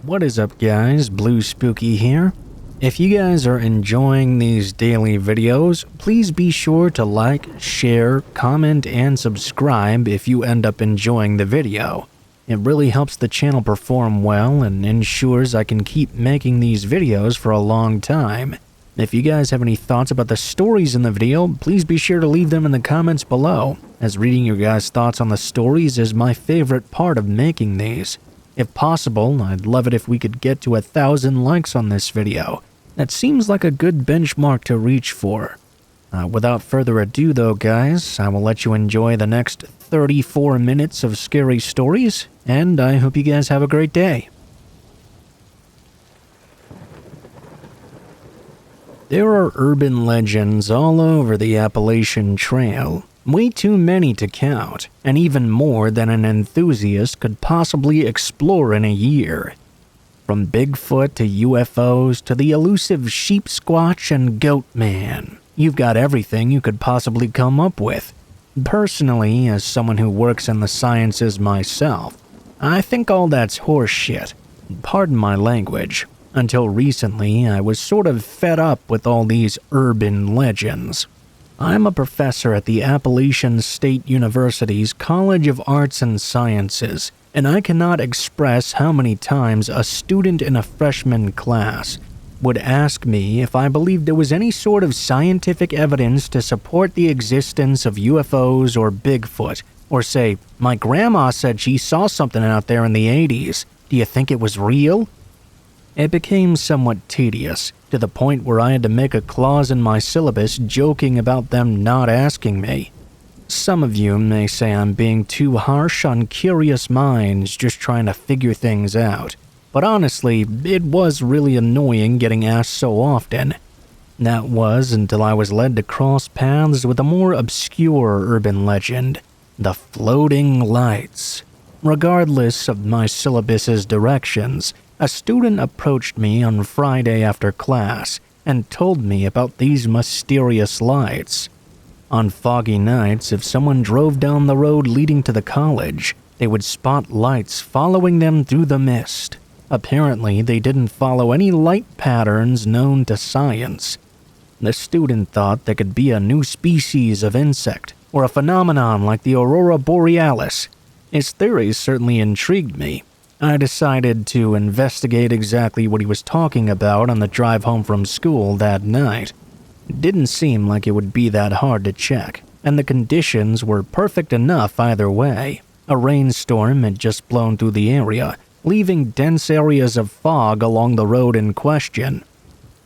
What is up guys, Blue Spooky here. If you guys are enjoying these daily videos, please be sure to like, share, comment, and subscribe if you end up enjoying the video. It really helps the channel perform well and ensures I can keep making these videos for a long time. If you guys have any thoughts about the stories in the video, please be sure to leave them in the comments below, as reading your guys' thoughts on the stories is my favorite part of making these. If possible, I'd love it if we could get to 1,000 likes on this video. That seems like a good benchmark to reach for. Without further ado though guys, I will let you enjoy the next 34 minutes of scary stories, and I hope you guys have a great day. There are urban legends all over the Appalachian Trail. Way too many to count, and even more than an enthusiast could possibly explore in a year. From Bigfoot to UFOs to the elusive sheep squatch and goat man, you've got everything you could possibly come up with. Personally, as someone who works in the sciences myself, I think all that's horse shit. Pardon my language. Until recently, I was sort of fed up with all these urban legends. I'm a professor at the Appalachian State University's College of Arts and Sciences, and I cannot express how many times a student in a freshman class would ask me if I believed there was any sort of scientific evidence to support the existence of UFOs or Bigfoot, or say, "My grandma said she saw something out there in the 80s. Do you think it was real?" It became somewhat tedious, to the point where I had to make a clause in my syllabus joking about them not asking me. Some of you may say I'm being too harsh on curious minds just trying to figure things out, but honestly, it was really annoying getting asked so often. That was until I was led to cross paths with a more obscure urban legend, the floating lights. Regardless of my syllabus's directions, a student approached me on Friday after class and told me about these mysterious lights. On foggy nights, if someone drove down the road leading to the college, they would spot lights following them through the mist. Apparently, they didn't follow any light patterns known to science. The student thought they could be a new species of insect or a phenomenon like the aurora borealis. His theories certainly intrigued me. I decided to investigate exactly what he was talking about on the drive home from school that night. It didn't seem like it would be that hard to check, and the conditions were perfect enough either way. A rainstorm had just blown through the area, leaving dense areas of fog along the road in question.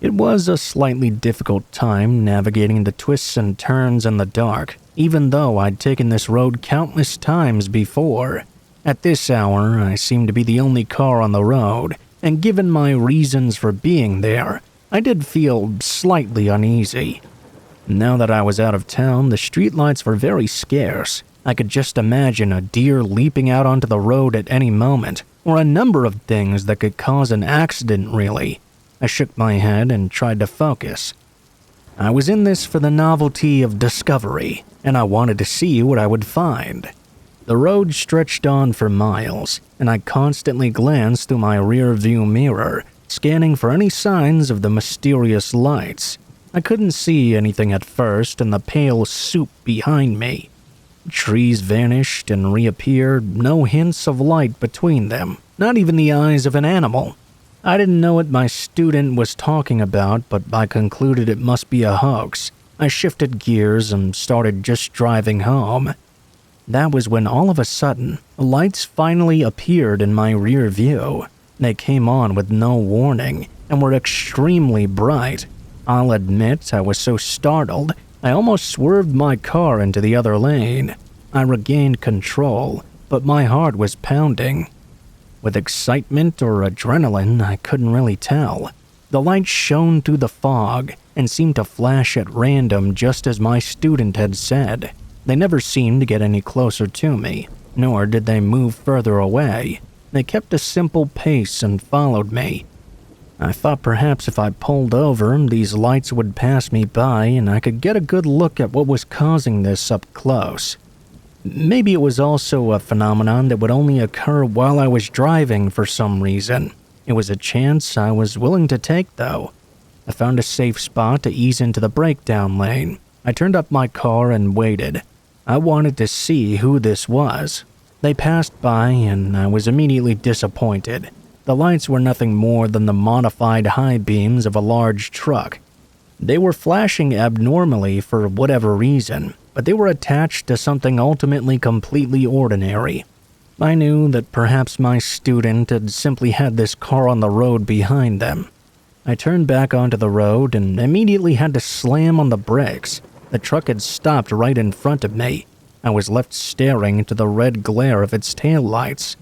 It was a slightly difficult time navigating the twists and turns in the dark, even though I'd taken this road countless times before. At this hour, I seemed to be the only car on the road, and given my reasons for being there, I did feel slightly uneasy. Now that I was out of town, the streetlights were very scarce. I could just imagine a deer leaping out onto the road at any moment, or a number of things that could cause an accident, really. I shook my head and tried to focus. I was in this for the novelty of discovery, and I wanted to see what I would find. The road stretched on for miles, and I constantly glanced through my rear-view mirror, scanning for any signs of the mysterious lights. I couldn't see anything at first in the pale soup behind me. Trees vanished and reappeared, no hints of light between them, not even the eyes of an animal. I didn't know what my student was talking about, but I concluded it must be a hoax. I shifted gears and started just driving home. That was when all of a sudden, lights finally appeared in my rear view. They came on with no warning and were extremely bright. I'll admit I was so startled, I almost swerved my car into the other lane. I regained control, but my heart was pounding. With excitement or adrenaline, I couldn't really tell. The lights shone through the fog and seemed to flash at random just as my student had said. They never seemed to get any closer to me, nor did they move further away. They kept a simple pace and followed me. I thought perhaps if I pulled over, these lights would pass me by and I could get a good look at what was causing this up close. Maybe it was also a phenomenon that would only occur while I was driving for some reason. It was a chance I was willing to take, though. I found a safe spot to ease into the breakdown lane. I turned up my car and waited. I wanted to see who this was. They passed by, and I was immediately disappointed. The lights were nothing more than the modified high beams of a large truck. They were flashing abnormally for whatever reason, but they were attached to something ultimately completely ordinary. I knew that perhaps my student had simply had this car on the road behind them. I turned back onto the road and immediately had to slam on the brakes. The truck had stopped right in front of me. I was left staring into the red glare of its taillights.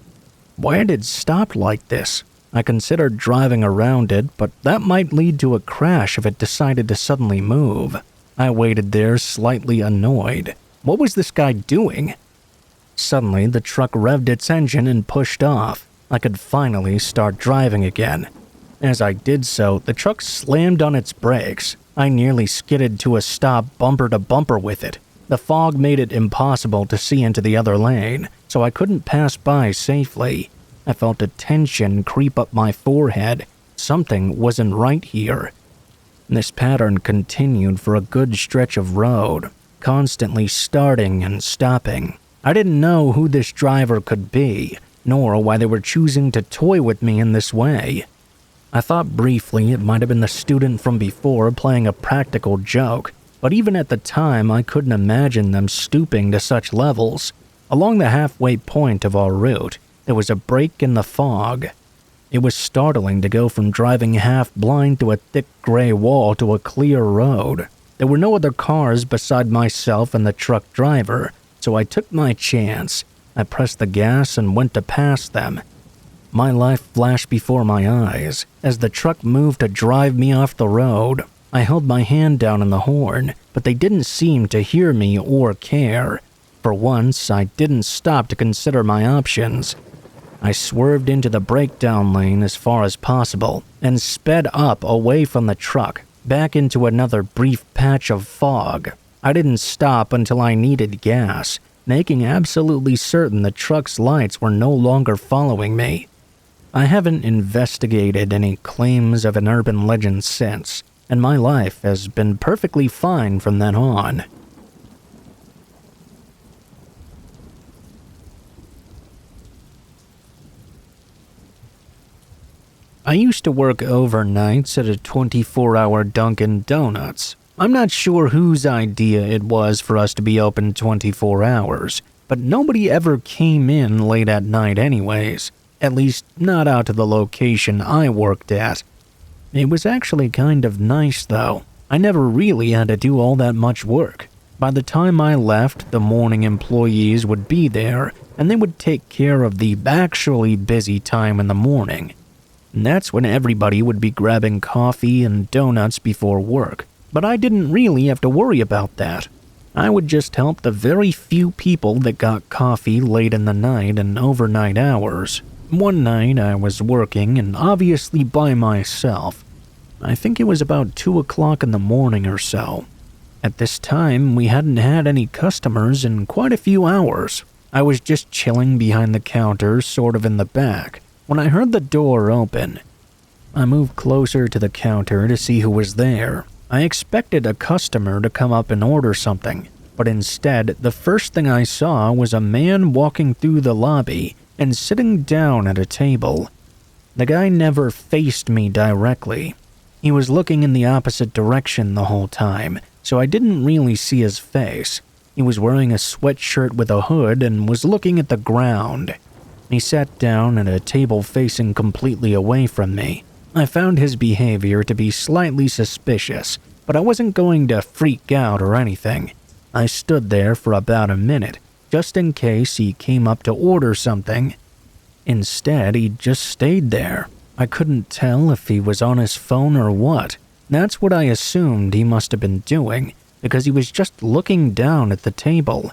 Why had it stopped like this? I considered driving around it, but that might lead to a crash if it decided to suddenly move. I waited there, slightly annoyed. What was this guy doing? Suddenly, the truck revved its engine and pushed off. I could finally start driving again. As I did so, the truck slammed on its brakes. I nearly skidded to a stop bumper to bumper with it. The fog made it impossible to see into the other lane, so I couldn't pass by safely. I felt a tension creep up my forehead. Something wasn't right here. This pattern continued for a good stretch of road, constantly starting and stopping. I didn't know who this driver could be, nor why they were choosing to toy with me in this way. I thought briefly it might have been the student from before playing a practical joke, but even at the time I couldn't imagine them stooping to such levels. Along the halfway point of our route, there was a break in the fog. It was startling to go from driving half blind to a thick gray wall to a clear road. There were no other cars beside myself and the truck driver, so I took my chance. I pressed the gas and went to pass them. My life flashed before my eyes as the truck moved to drive me off the road. I held my hand down on the horn, but they didn't seem to hear me or care. For once, I didn't stop to consider my options. I swerved into the breakdown lane as far as possible and sped up away from the truck, back into another brief patch of fog. I didn't stop until I needed gas, making absolutely certain the truck's lights were no longer following me. I haven't investigated any claims of an urban legend since, and my life has been perfectly fine from then on. I used to work overnights at a 24-hour Dunkin Donuts. I'm not sure whose idea it was for us to be open 24 hours, but nobody ever came in late at night anyways, at least not out to the location I worked at. It was actually kind of nice though. I never really had to do all that much work. By the time I left, the morning employees would be there, and they would take care of the actually busy time in the morning. And that's when everybody would be grabbing coffee and donuts before work. But I didn't really have to worry about that. I would just help the very few people that got coffee late in the night and overnight hours. One night I was working and obviously by myself. I think it was about 2 o'clock in the morning or so. At this time, we hadn't had any customers in quite a few hours. I was just chilling behind the counter, sort of in the back, when I heard the door open. I moved closer to the counter to see who was there. I expected a customer to come up and order something, but instead, the first thing I saw was a man walking through the lobby and sitting down at a table. The guy never faced me directly. He was looking in the opposite direction the whole time, so I didn't really see his face. He was wearing a sweatshirt with a hood and was looking at the ground. He sat down at a table facing completely away from me. I found his behavior to be slightly suspicious, but I wasn't going to freak out or anything. I stood there for about a minute, just in case he came up to order something. Instead, he just stayed there. I couldn't tell if he was on his phone or what. That's what I assumed he must have been doing, because he was just looking down at the table.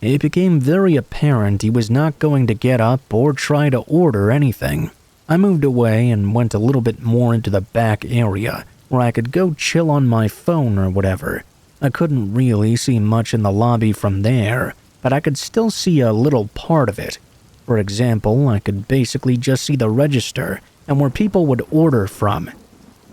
It became very apparent he was not going to get up or try to order anything. I moved away and went a little bit more into the back area, where I could go chill on my phone or whatever. I couldn't really see much in the lobby from there, but I could still see a little part of it. For example, I could basically just see the register and where people would order from.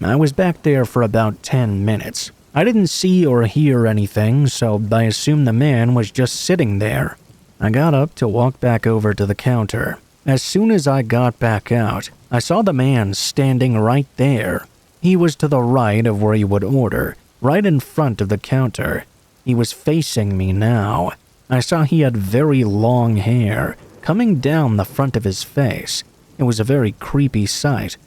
I was back there for about 10 minutes. I didn't see or hear anything, so I assumed the man was just sitting there. I got up to walk back over to the counter. As soon as I got back out, I saw the man standing right there. He was to the right of where he would order, right in front of the counter. He was facing me now. I saw he had very long hair coming down the front of his face. It was a very creepy sight.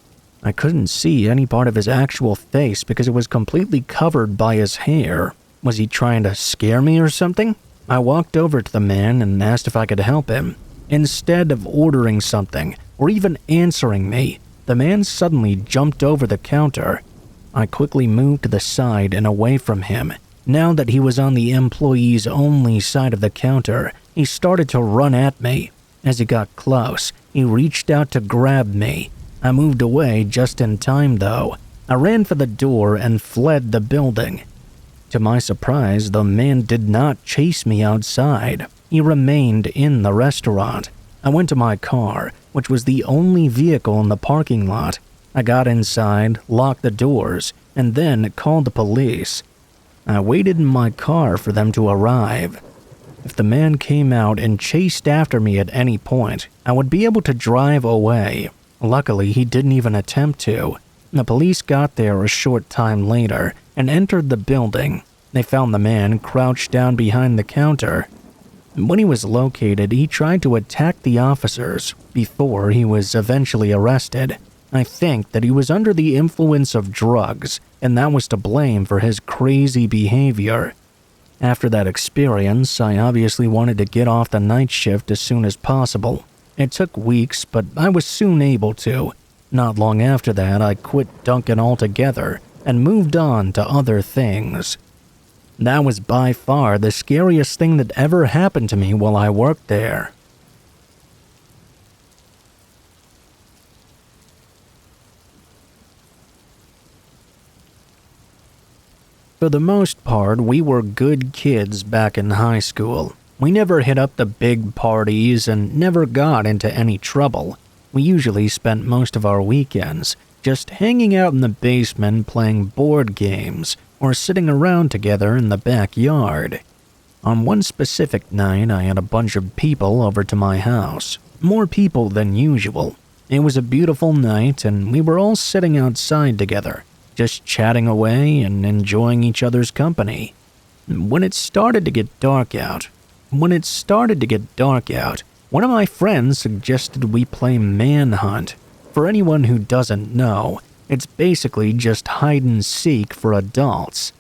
I couldn't see any part of his actual face because it was completely covered by his hair. Was he trying to scare me or something? I walked over to the man and asked if I could help him. Instead of ordering something or even answering me, the man suddenly jumped over the counter. I quickly moved to the side and away from him. Now that he was on the employees only side of the counter, he started to run at me. As he got close, he reached out to grab me. I moved away just in time though. I ran for the door and fled the building. To my surprise, the man did not chase me outside. He remained in the restaurant. I went to my car, which was the only vehicle in the parking lot. I got inside, locked the doors, and then called the police. I waited in my car for them to arrive. If the man came out and chased after me at any point, I would be able to drive away. Luckily, he didn't even attempt to. The police got there a short time later and entered the building. They found the man crouched down behind the counter. When he was located, he tried to attack the officers before he was eventually arrested. I think that he was under the influence of drugs, and that was to blame for his crazy behavior. After that experience, I obviously wanted to get off the night shift as soon as possible. It took weeks, but I was soon able to. Not long after that, I quit Dunkin altogether and moved on to other things. That was by far the scariest thing that ever happened to me while I worked there. For the most part, we were good kids back in high school. We never hit up the big parties and never got into any trouble. We usually spent most of our weekends just hanging out in the basement playing board games or sitting around together in the backyard. On one specific night, I had a bunch of people over to my house. More people than usual. It was a beautiful night and we were all sitting outside together, just chatting away and enjoying each other's company. When it started to get dark out, one of my friends suggested we play Manhunt. For anyone who doesn't know, it's basically just hide and seek for adults.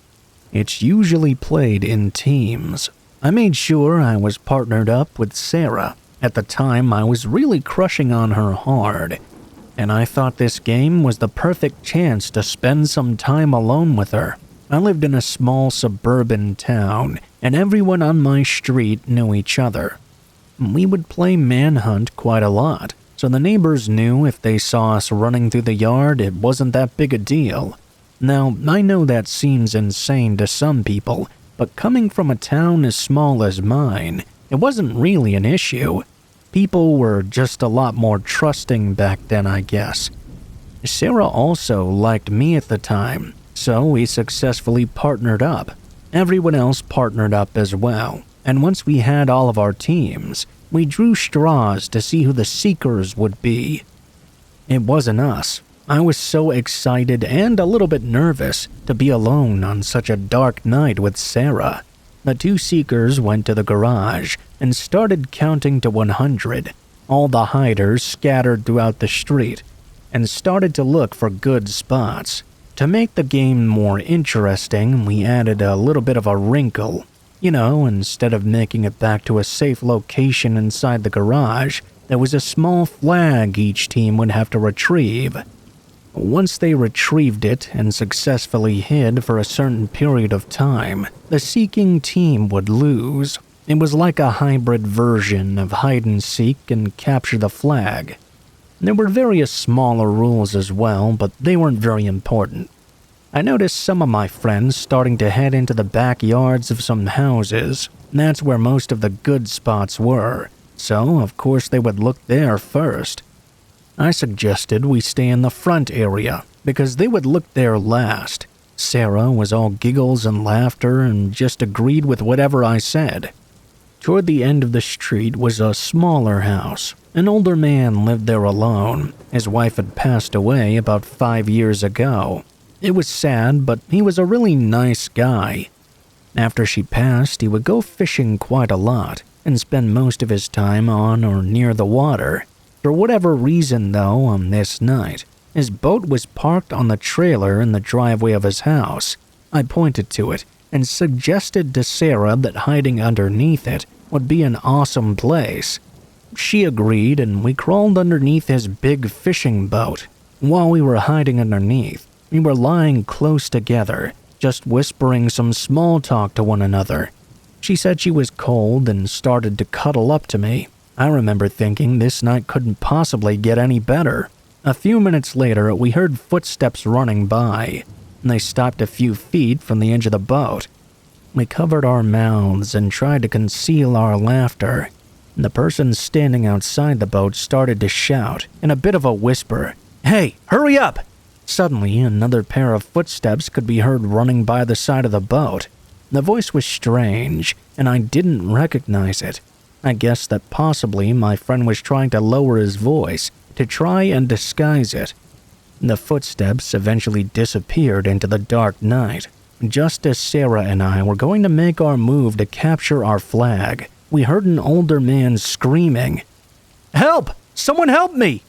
It's usually played in teams. I made sure I was partnered up with Sarah. At the time, I was really crushing on her hard, and I thought this game was the perfect chance to spend some time alone with her. I lived in a small suburban town, and everyone on my street knew each other. We would play Manhunt quite a lot, so the neighbors knew if they saw us running through the yard, it wasn't that big a deal. Now, I know that seems insane to some people, but coming from a town as small as mine, it wasn't really an issue. People were just a lot more trusting back then, I guess. Sarah also liked me at the time, so we successfully partnered up. Everyone else partnered up as well, and once we had all of our teams, we drew straws to see who the seekers would be. It wasn't us. I was so excited and a little bit nervous to be alone on such a dark night with Sarah. The two seekers went to the garage and started counting to 100. All the hiders scattered throughout the street and started to look for good spots. To make the game more interesting, we added a little bit of a wrinkle. Instead of making it back to a safe location inside the garage, there was a small flag each team would have to retrieve. Once they retrieved it and successfully hid for a certain period of time, the seeking team would lose. It was like a hybrid version of hide and seek and capture the flag. There were various smaller rules as well, but they weren't very important. I noticed some of my friends starting to head into the backyards of some houses. That's where most of the good spots were, so of course they would look there first. I suggested we stay in the front area because they would look there last. Sarah was all giggles and laughter and just agreed with whatever I said. Toward the end of the street was a smaller house. An older man lived there alone. His wife had passed away about 5 years ago. It was sad, but he was a really nice guy. After she passed, he would go fishing quite a lot and spend most of his time on or near the water. For whatever reason, though, on this night, his boat was parked on the trailer in the driveway of his house. I pointed to it and suggested to Sarah that hiding underneath it would be an awesome place. She agreed, and we crawled underneath his big fishing boat. While we were hiding underneath, we were lying close together, just whispering some small talk to one another. She said she was cold and started to cuddle up to me. I remember thinking this night couldn't possibly get any better. A few minutes later, we heard footsteps running by, and they stopped a few feet from the edge of the boat. We covered our mouths and tried to conceal our laughter. The person standing outside the boat started to shout, in a bit of a whisper, "Hey, hurry up!" Suddenly, another pair of footsteps could be heard running by the side of the boat. The voice was strange, and I didn't recognize it. I guessed that possibly my friend was trying to lower his voice to try and disguise it. The footsteps eventually disappeared into the dark night. Just as Sarah and I were going to make our move to capture our flag, we heard an older man screaming, "Help! Someone help me!"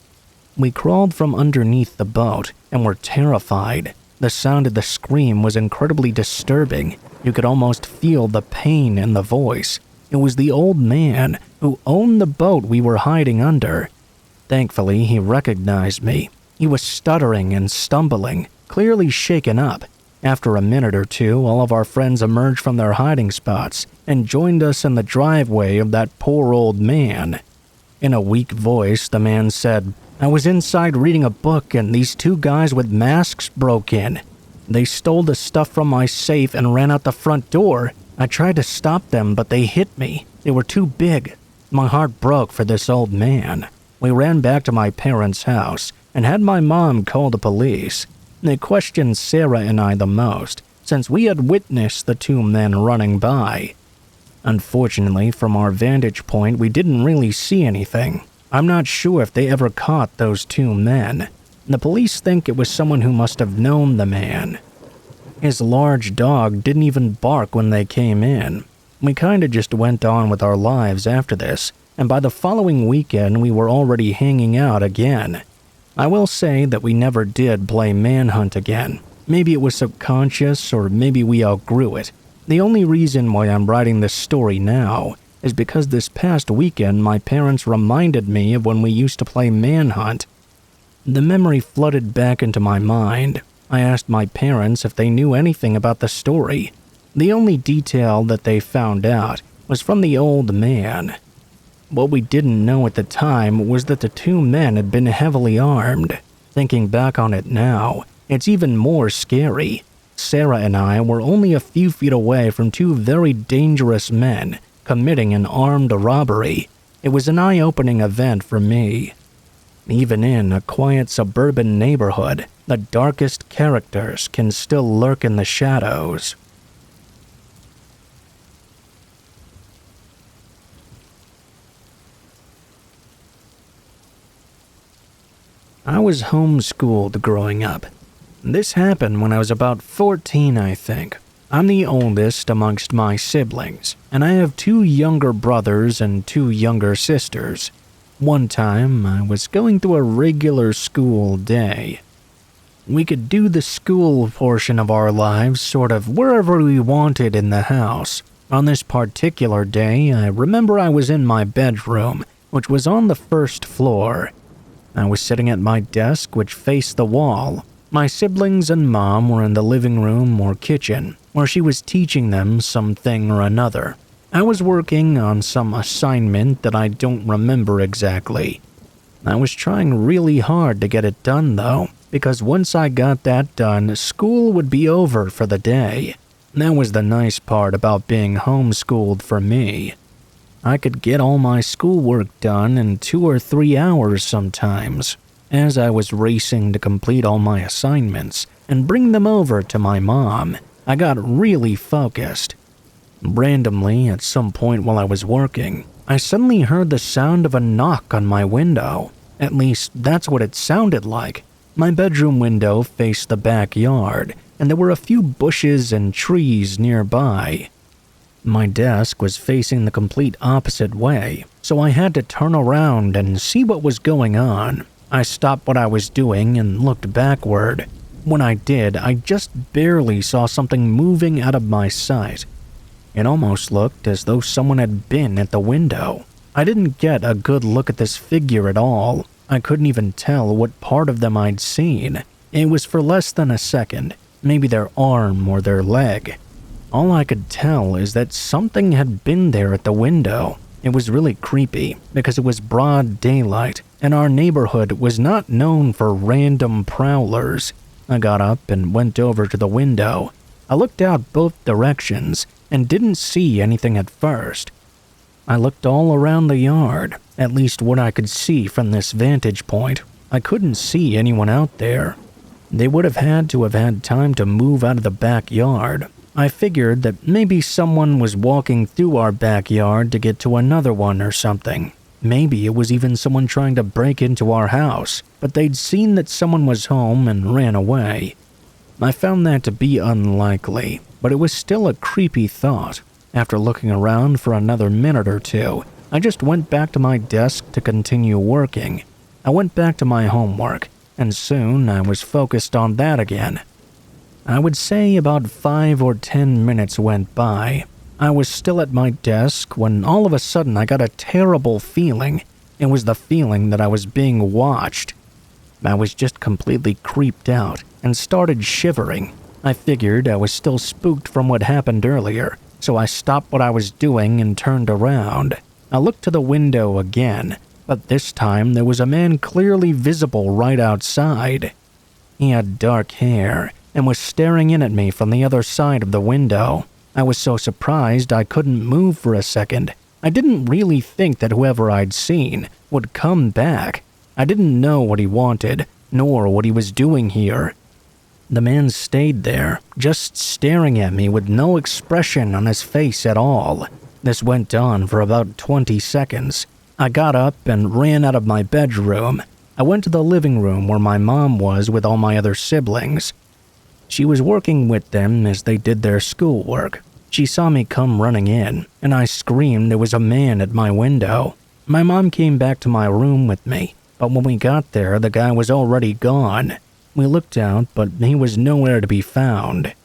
We crawled from underneath the boat and were terrified. The sound of the scream was incredibly disturbing. You could almost feel the pain in the voice. It was the old man who owned the boat we were hiding under. Thankfully, he recognized me. He was stuttering and stumbling, clearly shaken up. After a minute or two, all of our friends emerged from their hiding spots and joined us in the driveway of that poor old man. In a weak voice, the man said, "I was inside reading a book and these two guys with masks broke in. They stole the stuff from my safe and ran out the front door. I tried to stop them, but they hit me. They were too big." My heart broke for this old man. We ran back to my parents' house and had my mom call the police. They questioned Sarah and I the most, since we had witnessed the two men running by. Unfortunately, from our vantage point, we didn't really see anything. I'm not sure if they ever caught those two men. The police think it was someone who must have known the man. His large dog didn't even bark when they came in. We kinda just went on with our lives after this, and by the following weekend we were already hanging out again. I will say that we never did play Manhunt again. Maybe it was subconscious, or maybe we outgrew it. The only reason why I'm writing this story now is because this past weekend my parents reminded me of when we used to play Manhunt. The memory flooded back into my mind. I asked my parents if they knew anything about the story. The only detail that they found out was from the old man. What we didn't know at the time was that the two men had been heavily armed. Thinking back on it now, it's even more scary. Sarah and I were only a few feet away from two very dangerous men committing an armed robbery. It was an eye-opening event for me. Even in a quiet suburban neighborhood, the darkest characters can still lurk in the shadows. I was homeschooled growing up. This happened when I was about 14, I think. I'm the oldest amongst my siblings, and I have 2 younger brothers and 2 younger sisters. One time, I was going through a regular school day. We could do the school portion of our lives sort of wherever we wanted in the house. On this particular day, I remember I was in my bedroom, which was on the 1st floor. I was sitting at my desk, which faced the wall. My siblings and mom were in the living room or kitchen, where she was teaching them something or another. I was working on some assignment that I don't remember exactly. I was trying really hard to get it done, though, because once I got that done, school would be over for the day. That was the nice part about being homeschooled for me. I could get all my schoolwork done in 2 or 3 hours sometimes. As I was racing to complete all my assignments and bring them over to my mom, I got really focused. Randomly, at some point while I was working, I suddenly heard the sound of a knock on my window. At least, that's what it sounded like. My bedroom window faced the backyard, and there were a few bushes and trees nearby. My desk was facing the complete opposite way, so I had to turn around and see what was going on. I stopped what I was doing and looked backward. When I did, I just barely saw something moving out of my sight. It almost looked as though someone had been at the window. I didn't get a good look at this figure at all. I couldn't even tell what part of them I'd seen. It was for less than a second, maybe their arm or their leg. All I could tell is that something had been there at the window. It was really creepy because it was broad daylight, and our neighborhood was not known for random prowlers. I got up and went over to the window. I looked out both directions and didn't see anything at first. I looked all around the yard, at least what I could see from this vantage point. I couldn't see anyone out there. They would have had time to move out of the backyard. I figured that maybe someone was walking through our backyard to get to another one or something. Maybe it was even someone trying to break into our house, but they'd seen that someone was home and ran away. I found that to be unlikely, but it was still a creepy thought. After looking around for another minute or two, I just went back to my desk to continue working. I went back to my homework, and soon I was focused on that again. I would say about 5 or 10 minutes went by. I was still at my desk when all of a sudden I got a terrible feeling. It was the feeling that I was being watched. I was just completely creeped out and started shivering. I figured I was still spooked from what happened earlier, so I stopped what I was doing and turned around. I looked to the window again, but this time there was a man clearly visible right outside. He had dark hair and was staring in at me from the other side of the window. I was so surprised I couldn't move for a second. I didn't really think that whoever I'd seen would come back. I didn't know what he wanted, nor what he was doing here. The man stayed there, just staring at me with no expression on his face at all. This went on for about 20 seconds. I got up and ran out of my bedroom. I went to the living room where my mom was with all my other siblings. She was working with them as they did their schoolwork. She saw me come running in, and I screamed there was a man at my window. My mom came back to my room with me, but when we got there, the guy was already gone. We looked out, but he was nowhere to be found.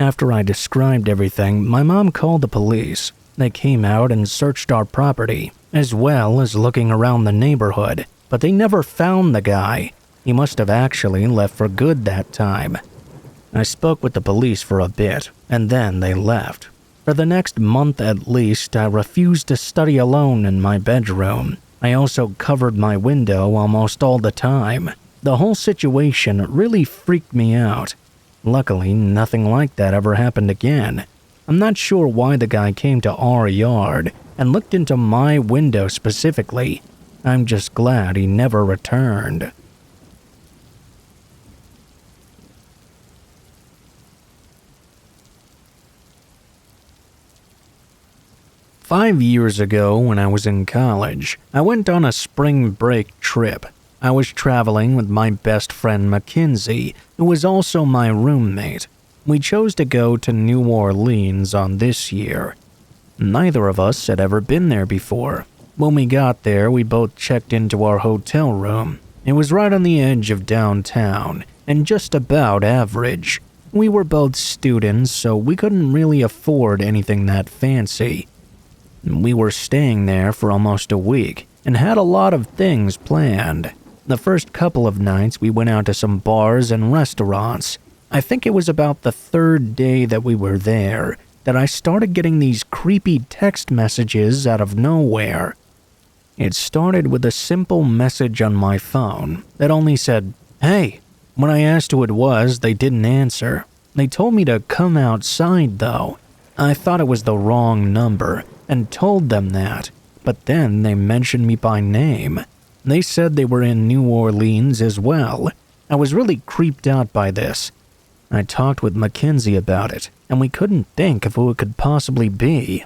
After I described everything, my mom called the police. They came out and searched our property, as well as looking around the neighborhood, but they never found the guy. He must have actually left for good that time. I spoke with the police for a bit, and then they left. For the next month at least, I refused to study alone in my bedroom. I also covered my window almost all the time. The whole situation really freaked me out. Luckily, nothing like that ever happened again. I'm not sure why the guy came to our yard and looked into my window specifically. I'm just glad he never returned. "5 years ago, when I was in college, I went on a spring break trip. I was traveling with my best friend Mackenzie, who was also my roommate. We chose to go to New Orleans on this year. Neither of us had ever been there before. When we got there, we both checked into our hotel room. It was right on the edge of downtown, and just about average. We were both students, so we couldn't really afford anything that fancy. We were staying there for almost a week and had a lot of things planned. The first couple of nights we went out to some bars and restaurants. I think it was about the third day that we were there that I started getting these creepy text messages out of nowhere. It started with a simple message on my phone that only said, "Hey." When I asked who it was, they didn't answer. They told me to come outside though. I thought it was the wrong number and told them that, but then they mentioned me by name. They said they were in New Orleans as well. I was really creeped out by this. I talked with Mackenzie about it, and we couldn't think of who it could possibly be.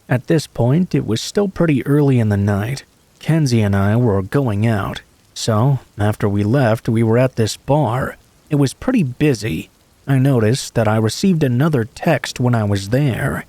At this point, it was still pretty early in the night. Kenzie and I were going out, so after we left, we were at this bar. It was pretty busy. I noticed that I received another text when I was there.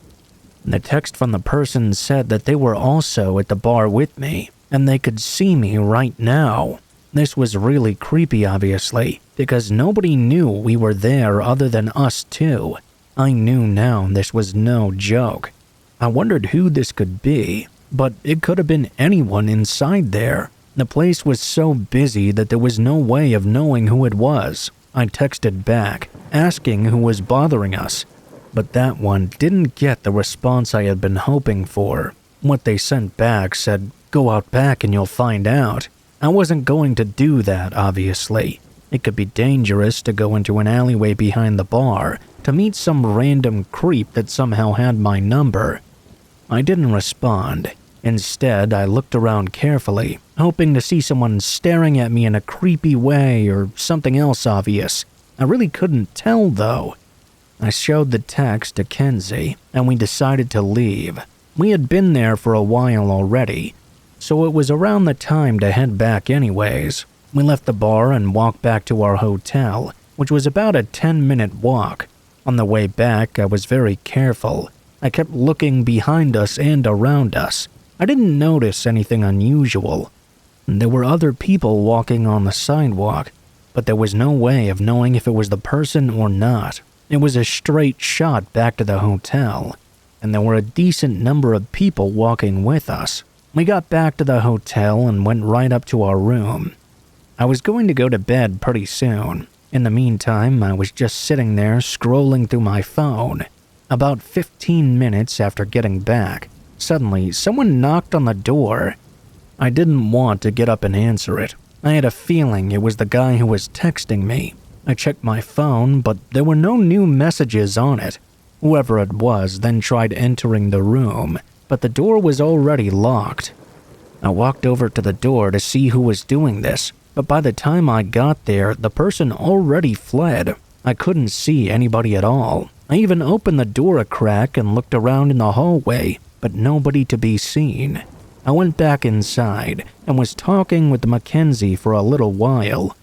The text from the person said that they were also at the bar with me, and they could see me right now. This was really creepy, obviously, because nobody knew we were there other than us two. I knew now this was no joke. I wondered who this could be, but it could have been anyone inside there. The place was so busy that there was no way of knowing who it was. I texted back, asking who was bothering us, but that one didn't get the response I had been hoping for. What they sent back said, "Go out back and you'll find out." I wasn't going to do that, obviously. It could be dangerous to go into an alleyway behind the bar to meet some random creep that somehow had my number. I didn't respond. Instead, I looked around carefully, hoping to see someone staring at me in a creepy way or something else obvious. I really couldn't tell, though. I showed the text to Kenzie, and we decided to leave. We had been there for a while already, so it was around the time to head back anyways. We left the bar and walked back to our hotel, which was about a 10-minute walk. On the way back, I was very careful. I kept looking behind us and around us. I didn't notice anything unusual. There were other people walking on the sidewalk, but there was no way of knowing if it was the person or not. It was a straight shot back to the hotel, and there were a decent number of people walking with us. We got back to the hotel and went right up to our room. I was going to go to bed pretty soon. In the meantime, I was just sitting there scrolling through my phone. About 15 minutes after getting back, suddenly someone knocked on the door. I didn't want to get up and answer it. I had a feeling it was the guy who was texting me. I checked my phone, but there were no new messages on it. Whoever it was then tried entering the room, but the door was already locked. I walked over to the door to see who was doing this, but by the time I got there, the person already fled. I couldn't see anybody at all. I even opened the door a crack and looked around in the hallway, but nobody to be seen. I went back inside and was talking with Mackenzie for a little while.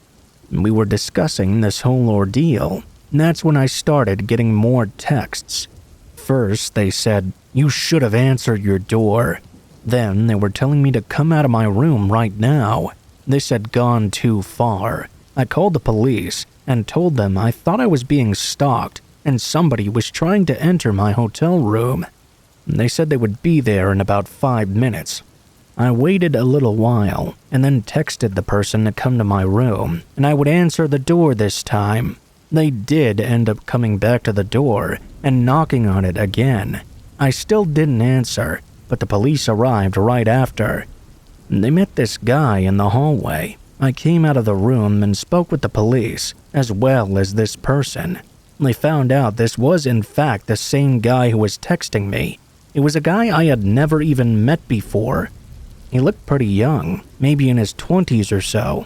We were discussing this whole ordeal. That's when I started getting more texts. First, they said, "You should have answered your door." Then they were telling me to come out of my room right now. This had gone too far. I called the police and told them I thought I was being stalked and somebody was trying to enter my hotel room. They said they would be there in about 5 minutes. I waited a little while and then texted the person to come to my room, and I would answer the door this time. They did end up coming back to the door and knocking on it again. I still didn't answer, but the police arrived right after. They met this guy in the hallway. I came out of the room and spoke with the police, as well as this person. They found out this was in fact the same guy who was texting me. It was a guy I had never even met before. He looked pretty young, maybe in his 20s or so.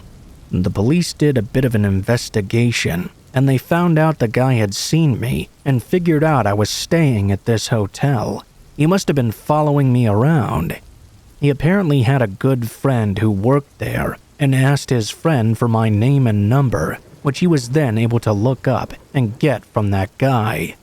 The police did a bit of an investigation, and they found out the guy had seen me and figured out I was staying at this hotel. He must have been following me around. He apparently had a good friend who worked there and asked his friend for my name and number, which he was then able to look up and get from that guy.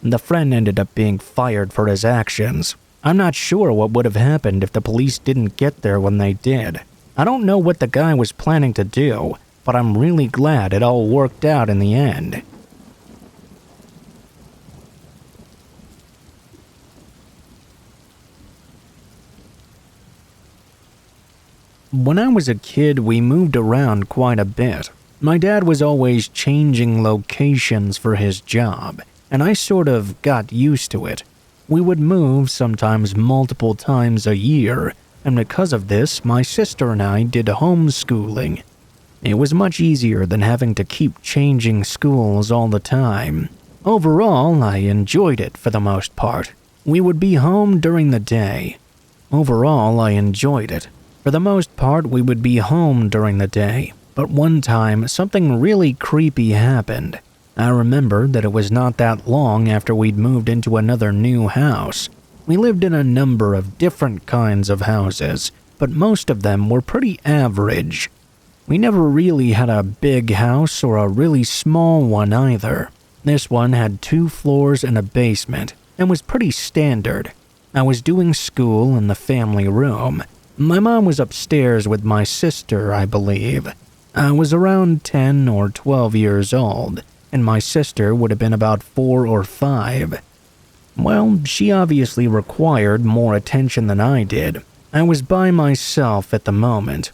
The friend ended up being fired for his actions. I'm not sure what would have happened if the police didn't get there when they did. I don't know what the guy was planning to do, but I'm really glad it all worked out in the end. When I was a kid, we moved around quite a bit. My dad was always changing locations for his job, and I sort of got used to it. We would move sometimes multiple times a year, and because of this, my sister and I did homeschooling. It was much easier than having to keep changing schools all the time. Overall, I enjoyed it for the most part. We would be home during the day. Overall, I enjoyed it. For the most part, we would be home during the day, but one time something really creepy happened. I remember that it was not that long after we'd moved into another new house. We lived in a number of different kinds of houses, but most of them were pretty average. We never really had a big house or a really small one either. This one had 2 floors and a basement, and was pretty standard. I was doing school in the family room. My mom was upstairs with my sister, I believe. I was around 10 or 12 years old, and my sister would have been about 4 or 5. Well, she obviously required more attention than I did. I was by myself at the moment.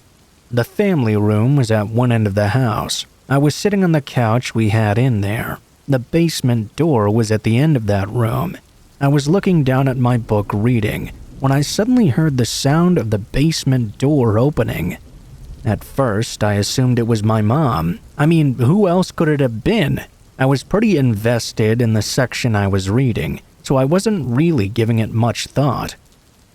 The family room was at one end of the house. I was sitting on the couch we had in there. The basement door was at the end of that room. I was looking down at my book reading when I suddenly heard the sound of the basement door opening. At first, I assumed it was my mom. I mean, who else could it have been? I was pretty invested in the section I was reading, so I wasn't really giving it much thought.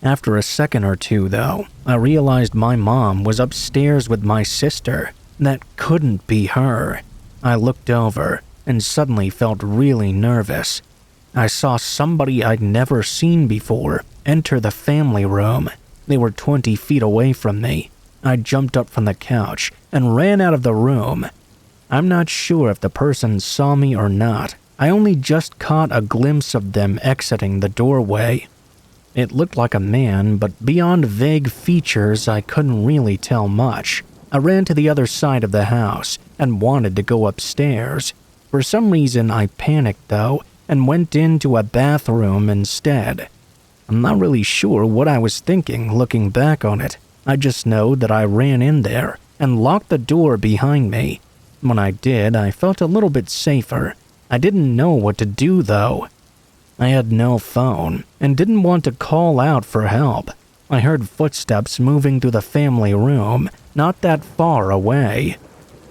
After a second or two, though, I realized my mom was upstairs with my sister. That couldn't be her. I looked over and suddenly felt really nervous. I saw somebody I'd never seen before enter the family room. They were 20 feet away from me. I jumped up from the couch and ran out of the room. I'm not sure if the person saw me or not. I only just caught a glimpse of them exiting the doorway. It looked like a man, but beyond vague features, I couldn't really tell much. I ran to the other side of the house and wanted to go upstairs. For some reason, I panicked, though, and went into a bathroom instead. I'm not really sure what I was thinking looking back on it. I just know that I ran in there and locked the door behind me. When I did, I felt a little bit safer. I didn't know what to do, though. I had no phone and didn't want to call out for help. I heard footsteps moving through the family room, not that far away.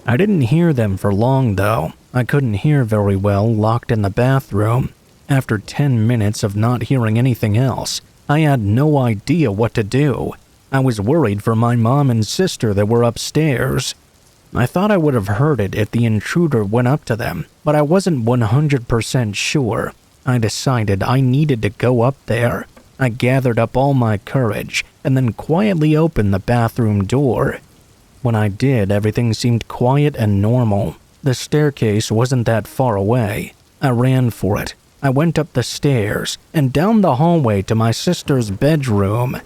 I didn't hear them for long, though. I couldn't hear very well locked in the bathroom. After 10 minutes of not hearing anything else, I had no idea what to do. I was worried for my mom and sister that were upstairs. I thought I would have heard it if the intruder went up to them, but I wasn't 100% sure. I decided I needed to go up there. I gathered up all my courage and then quietly opened the bathroom door. When I did, everything seemed quiet and normal. The staircase wasn't that far away. I ran for it. I went up the stairs and down the hallway to my sister's bedroom.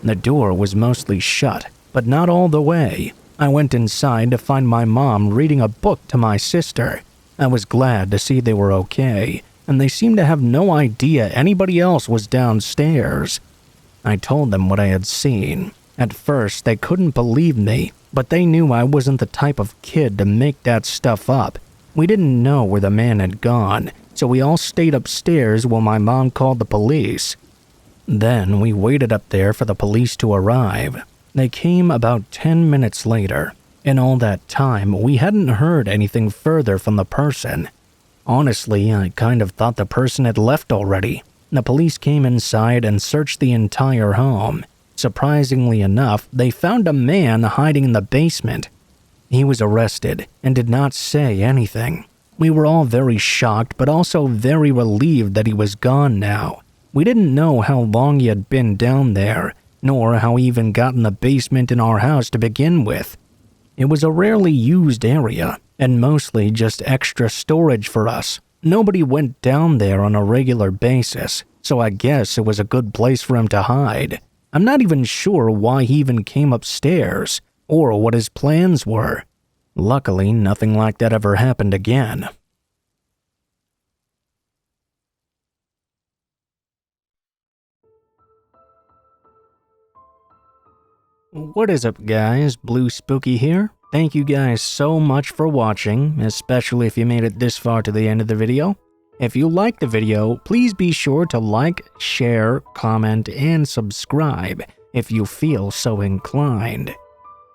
The door was mostly shut, but not all the way. I went inside to find my mom reading a book to my sister. I was glad to see they were okay, and they seemed to have no idea anybody else was downstairs. I told them what I had seen. At first, they couldn't believe me, but they knew I wasn't the type of kid to make that stuff up. We didn't know where the man had gone, so we all stayed upstairs while my mom called the police. Then we waited up there for the police to arrive. They came about 10 minutes later. In all that time, we hadn't heard anything further from the person. Honestly, I kind of thought the person had left already. The police came inside and searched the entire home. Surprisingly enough, they found a man hiding in the basement. He was arrested and did not say anything. We were all very shocked, but also very relieved that he was gone now. We didn't know how long he had been down there, nor how he even got in the basement in our house to begin with. It was a rarely used area, and mostly just extra storage for us. Nobody went down there on a regular basis, so I guess it was a good place for him to hide. I'm not even sure why he even came upstairs, or what his plans were. Luckily, nothing like that ever happened again. What is up, guys? Blue Spooky here. Thank you guys so much for watching, especially if you made it this far to the end of the video. If you liked the video, please be sure to like, share, comment, and subscribe if you feel so inclined.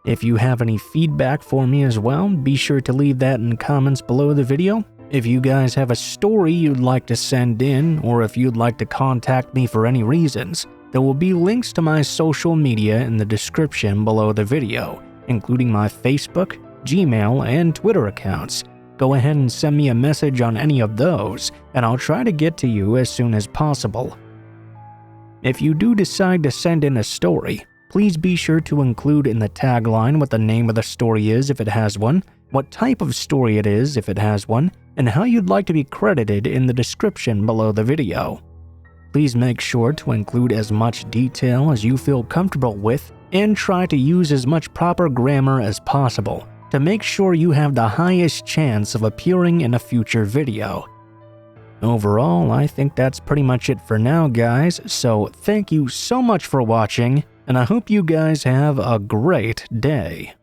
If you have any feedback for me as well, be sure to leave that in comments below the video. If you guys have a story you'd like to send in, or if you'd like to contact me for any reasons, There will be links to my social media in the description below the video, including my Facebook, Gmail, and Twitter accounts. Go ahead and send me a message on any of those, and I'll try to get to you as soon as possible. If you do decide to send in a story, please be sure to include in the tagline what the name of the story is if it has one, what type of story it is if it has one, and how you'd like to be credited in the description below the video. Please make sure to include as much detail as you feel comfortable with and try to use as much proper grammar as possible to make sure you have the highest chance of appearing in a future video. Overall, I think that's pretty much it for now, guys, so thank you so much for watching, and I hope you guys have a great day.